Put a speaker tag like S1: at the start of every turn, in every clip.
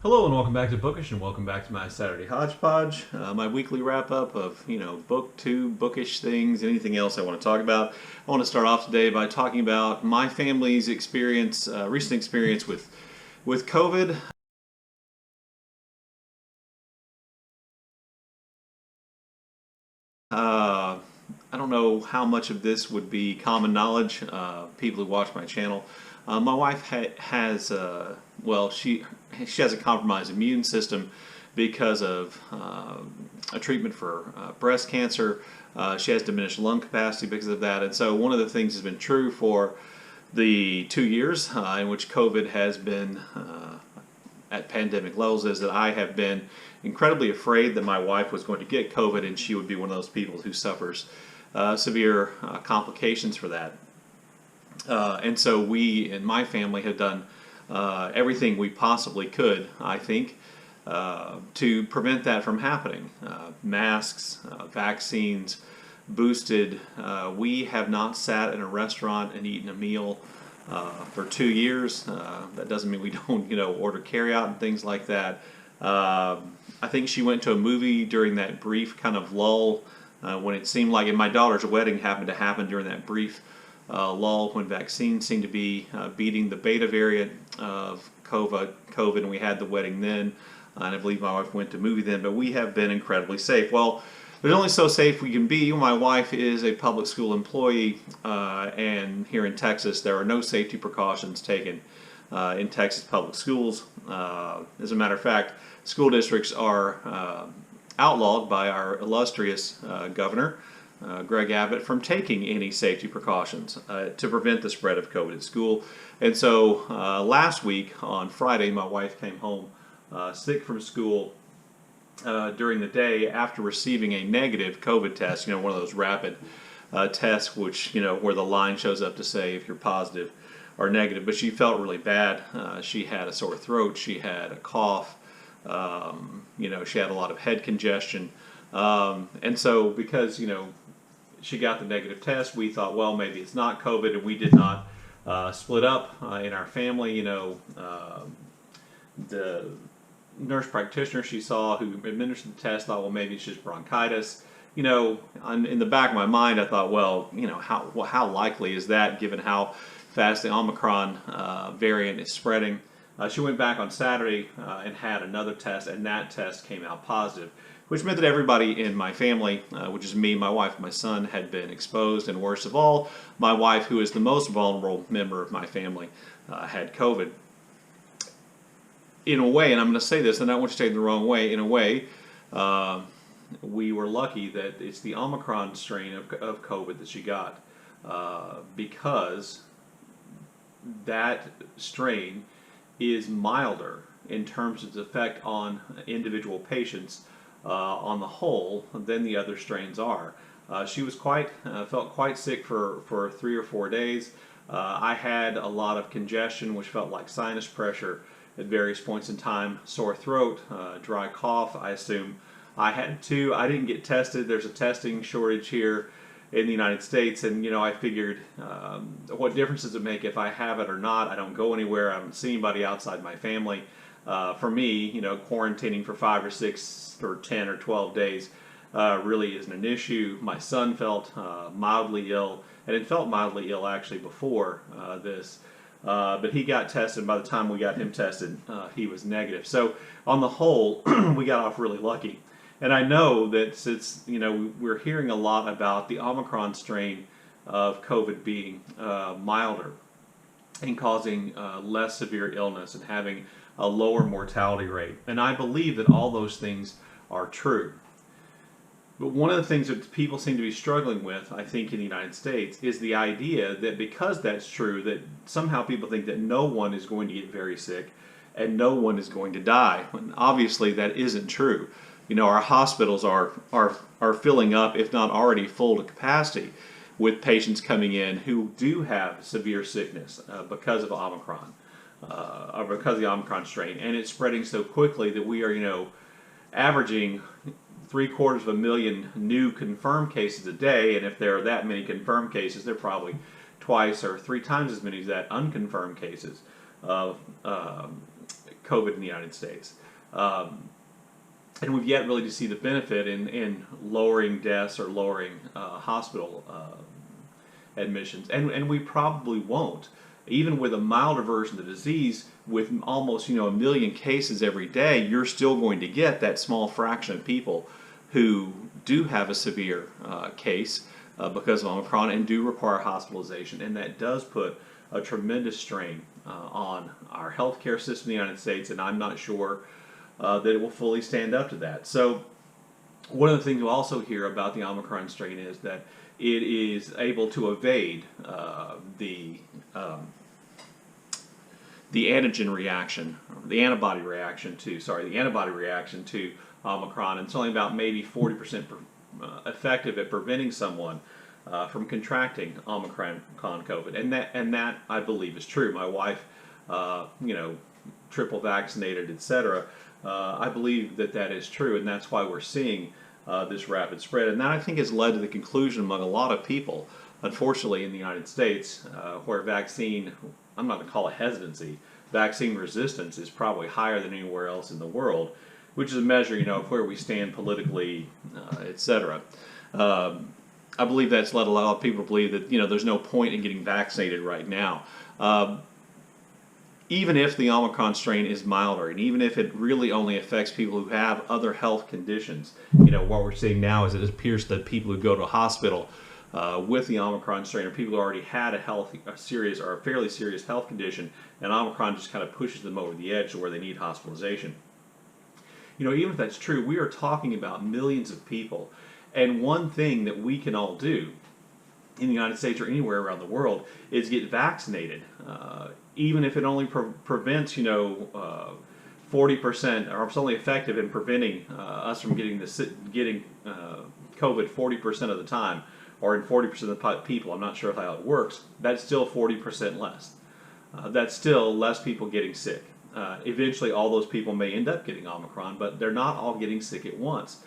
S1: Hello and welcome back to Bookish and welcome back to my Saturday Hodgepodge, my weekly wrap-up of, BookTube, bookish things, anything else I want to talk about. I want to start off today by talking about my family's experience, recent experience with COVID. I don't know how much of this would be common knowledge, people who watch my channel. My wife has, she has a compromised immune system because of a treatment for breast cancer. She has diminished lung capacity because of that. And so one of the things has been true for the 2 years in which COVID has been at pandemic levels is that I have been incredibly afraid that my wife was going to get COVID and she would be one of those people who suffers severe complications for that. And so we in my family have done everything we possibly could, I think, to prevent that from happening. Masks, vaccines, boosted. We have not sat in a restaurant and eaten a meal for 2 years. That doesn't mean we don't, order carryout and things like that. I think she went to a movie during that brief kind of lull when it seemed like, and my daughter's wedding happened to happen during that brief lull when vaccines seemed to be beating the beta variant of COVID, and we had the wedding then. And I believe my wife went to movie then, but we have been incredibly safe. Well, there's only so safe we can be. My wife is a public school employee, and here in Texas, there are no safety precautions taken in Texas public schools. As a matter of fact, school districts are outlawed by our illustrious governor, Greg Abbott, from taking any safety precautions to prevent the spread of COVID at school. And so last week on Friday, my wife came home sick from school during the day after receiving a negative COVID test, one of those rapid tests which, where the line shows up to say if you're positive or negative. But she felt really bad. She had a sore throat. She had a cough. She had a lot of head congestion. And so because, she got the negative test, we thought, well, maybe it's not COVID, and we did not split up in our family. The nurse practitioner she saw who administered the test thought, well, maybe it's just bronchitis. In the back of my mind, I thought, well, how likely is that given how fast the Omicron variant is spreading? She went back on Saturday and had another test, and that test came out positive, which meant that everybody in my family, which is me, my wife, and my son, had been exposed, and worst of all, my wife, who is the most vulnerable member of my family, had COVID. In a way, and I'm going to say this, and I don't want you to take it the wrong way, in a way, we were lucky that it's the Omicron strain of COVID that she got, because that strain is milder in terms of its effect on individual patients on the whole than the other strains are. She was felt quite sick for 3 or 4 days. I had a lot of congestion, which felt like sinus pressure at various points in time, sore throat, dry cough. I assume I had too. I didn't get tested. There's a testing shortage here in the United States, and I figured, what difference does it make if I have it or not? I don't go anywhere. I don't see anybody outside my family. For me, quarantining for 5 or 6 or 10 or 12 days really isn't an issue. My son felt mildly ill, and had felt mildly ill actually before this. But he got tested. By the time we got him tested, he was negative. So on the whole, we got off really lucky. And I know that since we're hearing a lot about the Omicron strain of COVID being milder and causing less severe illness and having a lower mortality rate, and I believe that all those things are true. But one of the things that people seem to be struggling with, I think, in the United States is the idea that because that's true, that somehow people think that no one is going to get very sick and no one is going to die. When obviously that isn't true. Our hospitals are filling up, if not already full to capacity, with patients coming in who do have severe sickness because of Omicron, or because of the Omicron strain, and it's spreading so quickly that we are, averaging 750,000 new confirmed cases a day, and if there are that many confirmed cases, there are probably twice or 3 times as many as that unconfirmed cases of COVID in the United States. And we've yet really to see the benefit in lowering deaths or lowering hospital admissions. And we probably won't. Even with a milder version of the disease, with almost, a million cases every day, you're still going to get that small fraction of people who do have a severe case because of Omicron and do require hospitalization. And that does put a tremendous strain on our healthcare system in the United States, and I'm not sure that it will fully stand up to that. So one of the things we also hear about the Omicron strain is that it is able to evade the antigen reaction, the antibody reaction to Omicron, and it's only about maybe 40% effective at preventing someone from contracting Omicron COVID, and that I believe is true. My wife, triple vaccinated, etc. I believe that is true, and that's why we're seeing this rapid spread. And that, I think, has led to the conclusion among a lot of people, unfortunately, in the United States, where vaccine, I'm not going to call it hesitancy, vaccine resistance is probably higher than anywhere else in the world, which is a measure, of where we stand politically, etc. I believe that's led a lot of people to believe that, there's no point in getting vaccinated right now. Even if the Omicron strain is milder, and even if it really only affects people who have other health conditions, what we're seeing now is it appears that people who go to a hospital with the Omicron strain are people who already had a serious or a fairly serious health condition, and Omicron just kind of pushes them over the edge to where they need hospitalization. Even if that's true, we are talking about millions of people, and one thing that we can all do in the United States or anywhere around the world is get vaccinated. Even if it only prevents, 40%, or it's only effective in preventing us from getting COVID 40% of the time, or in 40% of the people. I'm not sure how it works. That's still 40% less. That's still less people getting sick. Eventually, all those people may end up getting Omicron, but they're not all getting sick at once.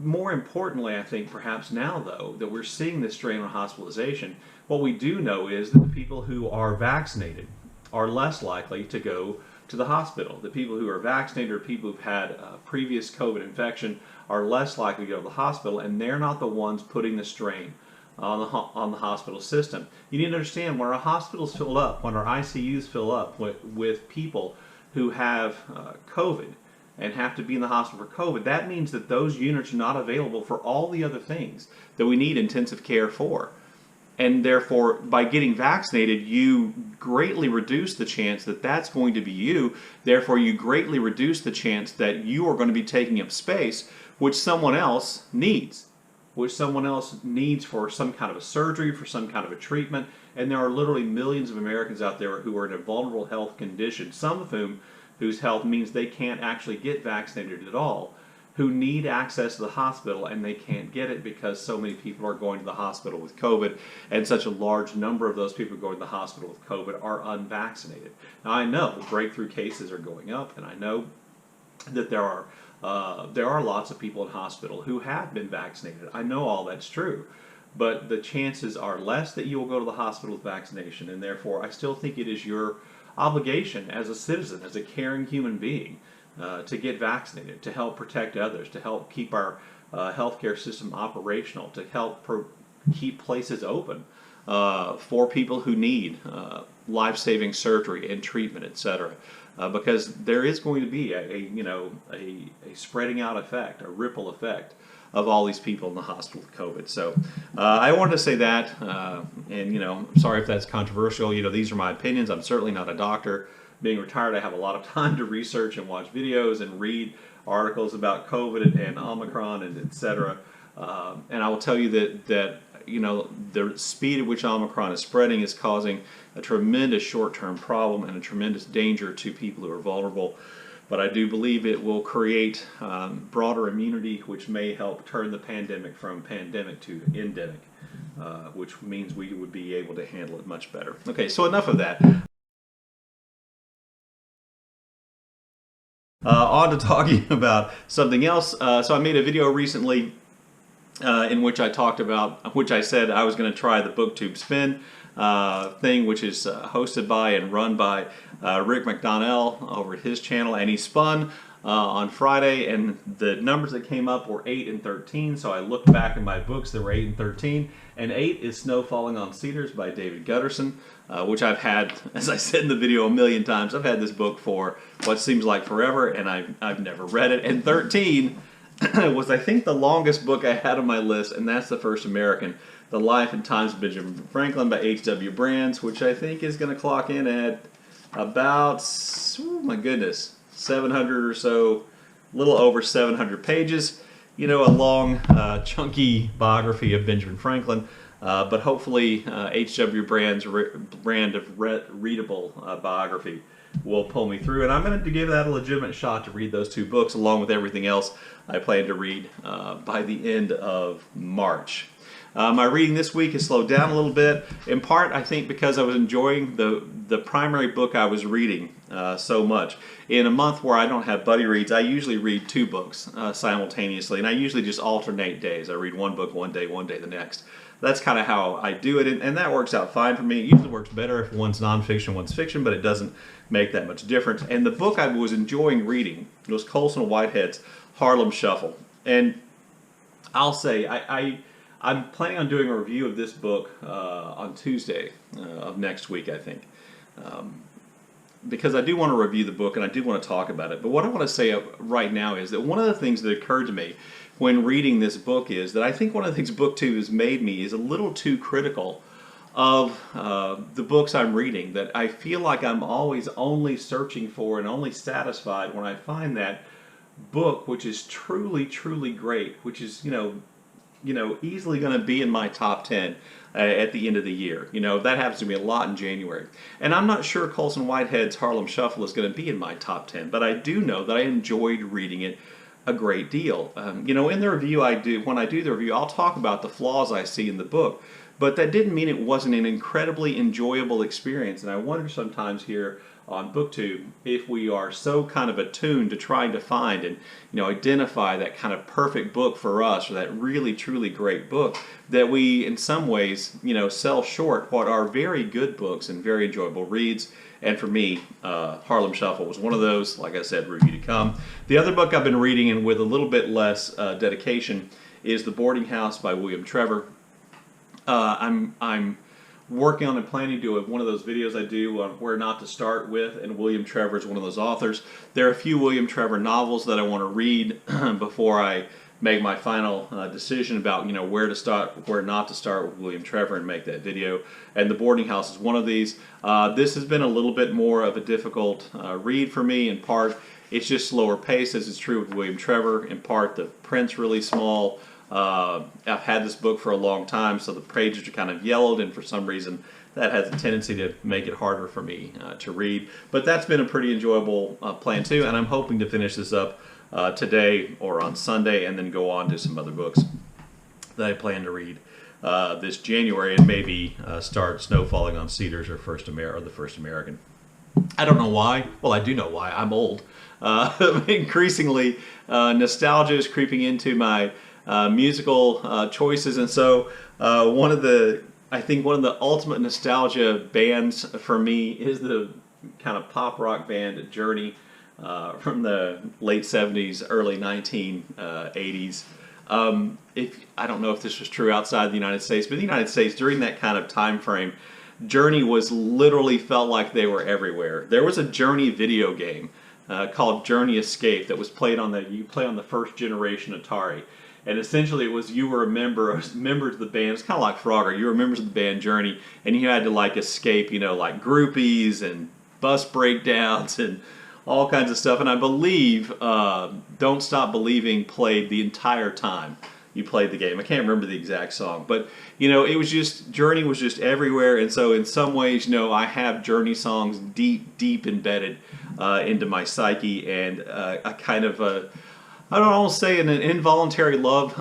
S1: More importantly, I think, perhaps now, though, that we're seeing this strain on hospitalization, what we do know is that the people who are vaccinated are less likely to go to the hospital. The people who are vaccinated or people who've had a previous COVID infection are less likely to go to the hospital, and they're not the ones putting the strain on the hospital system. You need to understand, when our hospitals fill up, when our ICUs fill up with people who have COVID, and have to be in the hospital for COVID, that means that those units are not available for all the other things that we need intensive care for. And therefore, by getting vaccinated, you greatly reduce the chance that that's going to be you. Therefore, you greatly reduce the chance that you are going to be taking up space which someone else needs. For some kind of a surgery, for some kind of a treatment. And there are literally millions of Americans out there who are in a vulnerable health condition, some of whose health means they can't actually get vaccinated at all, who need access to the hospital, and they can't get it because so many people are going to the hospital with COVID, and such a large number of those people going to the hospital with COVID are unvaccinated. Now, I know breakthrough cases are going up, and I know that there are lots of people in hospital who have been vaccinated. I know all that's true, but the chances are less that you will go to the hospital with vaccination, and therefore I still think it is your obligation as a citizen, as a caring human being, to get vaccinated, to help protect others, to help keep our healthcare system operational, to help keep places open for people who need life-saving surgery and treatment, etc. Because there is going to be a spreading out effect, a ripple effect of all these people in the hospital with COVID. So I wanted to say that, and I'm sorry if that's controversial. These are my opinions. I'm certainly not a doctor. Being retired, I have a lot of time to research and watch videos and read articles about COVID and Omicron and etc. And I will tell you that the speed at which Omicron is spreading is causing a tremendous short-term problem and a tremendous danger to people who are vulnerable. But I do believe it will create broader immunity, which may help turn the pandemic from pandemic to endemic, which means we would be able to handle it much better. Okay, so enough of that. On to talking about something else. So I made a video recently in which I talked about, which I said I was going to try the BookTube spin. thing, which is hosted by and run by Rick McDonnell over at his channel, and he spun on Friday, and the numbers that came up were 8 and 13, so I looked back in my books, there were 8 and 13, and 8 is Snow Falling on Cedars by David Gutterson, which I've had, as I said in the video a million times, I've had this book for what seems like forever, and I've never read it, and 13 was, I think, the longest book I had on my list, and that's The First American, The Life and Times of Benjamin Franklin by H.W. Brands, which I think is going to clock in at about, oh my goodness, 700 or so, a little over 700 pages. You know, a long, chunky biography of Benjamin Franklin, but hopefully H.W. Brand's brand of readable biography will pull me through. And I'm going to give that a legitimate shot to read those two books along with everything else I plan to read by the end of March. My reading this week has slowed down a little bit, in part, I think, because I was enjoying the primary book I was reading so much. In a month where I don't have buddy reads, I usually read 2 books simultaneously, and I usually just alternate days. I read one book one day the next. That's kind of how I do it, and that works out fine for me. It usually works better if one's nonfiction, one's fiction, but it doesn't make that much difference. And the book I was enjoying reading was Colson and Whitehead's Harlem Shuffle. And I'll say, I'm planning on doing a review of this book on Tuesday of next week, I think. Because I do want to review the book and I do want to talk about it. But what I want to say right now is that one of the things that occurred to me when reading this book is that I think one of the things BookTube has made me is a little too critical of the books I'm reading. That I feel like I'm always only searching for and only satisfied when I find that book which is truly, truly great, which is, easily going to be in my top 10 at the end of the year. That happens to me a lot in January. And I'm not sure Colson Whitehead's Harlem Shuffle is going to be in my top 10, but I do know that I enjoyed reading it a great deal. In the review when I do the review, I'll talk about the flaws I see in the book, but that didn't mean it wasn't an incredibly enjoyable experience. And I wonder sometimes here on BookTube if we are so kind of attuned to trying to find and identify that kind of perfect book for us, or that really truly great book, that we in some ways sell short what are very good books and very enjoyable reads. And for me, Harlem Shuffle was one of those. Like I said, review to come. The other book I've been reading, and with a little bit less dedication, is The Boarding House by William Trevor. I'm working on and planning to do one of those videos I do on where not to start with, and William Trevor is one of those authors. There are a few William Trevor novels that I want to read before I make my final decision about where to start, where not to start with William Trevor, and make that video. And The Boarding House is one of these. This has been a little bit more of a difficult read for me. In part, it's just slower paced, as is true with William Trevor. In part, the print's really small. I've had this book for a long time, so the pages are kind of yellowed, and for some reason that has a tendency to make it harder for me to read. But that's been a pretty enjoyable plan too, and I'm hoping to finish this up today or on Sunday, and then go on to some other books that I plan to read this January, and maybe start Snow Falling on Cedars or The First American. I don't know why. Well, I do know why. I'm old. Increasingly, nostalgia is creeping into my musical choices, and so I think one of the ultimate nostalgia bands for me is the kind of pop rock band Journey from the late 70s, early 1980s. I don't know if this was true outside the United States, but in the United States during that kind of time frame, Journey was literally felt like they were everywhere. There was a Journey video game called Journey Escape that was played on the first generation Atari. And essentially it was you were a member of the band. It's kind of like Frogger. You were members of the band Journey, and you had to escape, like groupies and bus breakdowns and all kinds of stuff. And I believe Don't Stop Believing played the entire time you played the game. I can't remember the exact song, but it was just, Journey was just everywhere. And so in some ways, I have Journey songs deep embedded into my psyche, and a kind of I don't almost say an involuntary love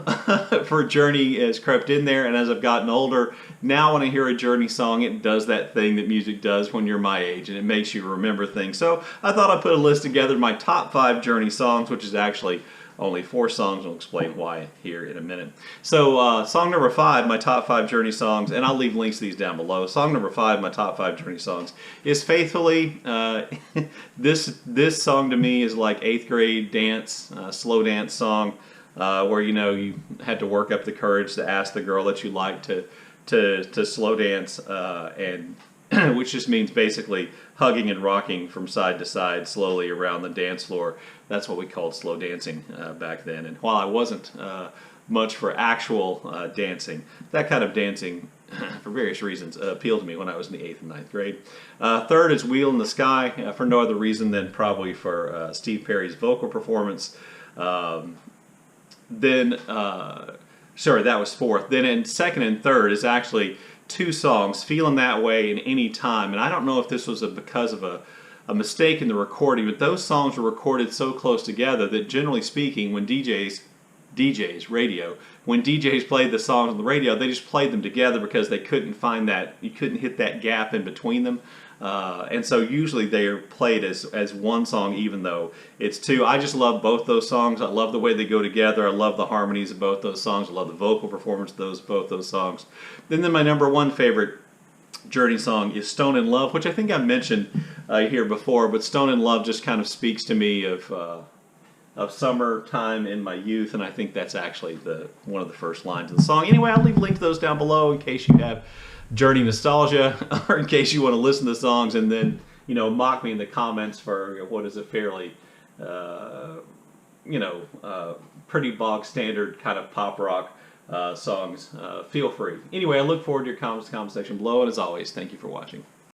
S1: for Journey has crept in there. And as I've gotten older, now when I hear a Journey song, it does that thing that music does when you're my age, and it makes you remember things. So I thought I'd put a list together, my top 5 Journey songs, which is actually only 4 songs. I'll explain why here in a minute. So song number 5, my top 5 Journey songs, and I'll leave links to these down below. Song number 5, my top 5 Journey songs, is Faithfully. This song to me is like 8th grade dance, slow dance song, where you had to work up the courage to ask the girl that you liked to slow dance, and which just means basically hugging and rocking from side to side slowly around the dance floor. That's what we called slow dancing back then. And while I wasn't much for actual dancing, that kind of dancing, for various reasons, appealed to me when I was in the 8th and 9th grade. Third is Wheel in the Sky, for no other reason than probably for Steve Perry's vocal performance. Sorry, that was 4th. Then in 2nd and 3rd is actually 2 songs, Feeling That Way and Any Time. And I don't know if this was because of a mistake in the recording, but those songs were recorded so close together that generally speaking, when when DJs played the songs on the radio, they just played them together because they couldn't find you couldn't hit that gap in between them. And so usually they are played as one song, even though it's 2. I just love both those songs. I love the way they go together. I love the harmonies of both those songs. I love the vocal performance of both those songs. Then my number 1 favorite Journey song is Stone in Love, which I think I mentioned here before, but Stone in Love just kind of speaks to me of summertime in my youth, and I think that's actually one of the first lines of the song. Anyway, I'll leave a link to those down below in case you have Journey nostalgia, or in case you want to listen to songs and then mock me in the comments for what is a fairly pretty bog standard kind of pop rock songs. Feel free. Anyway, I look forward to your comments in the comment section below, and as always, thank you for watching.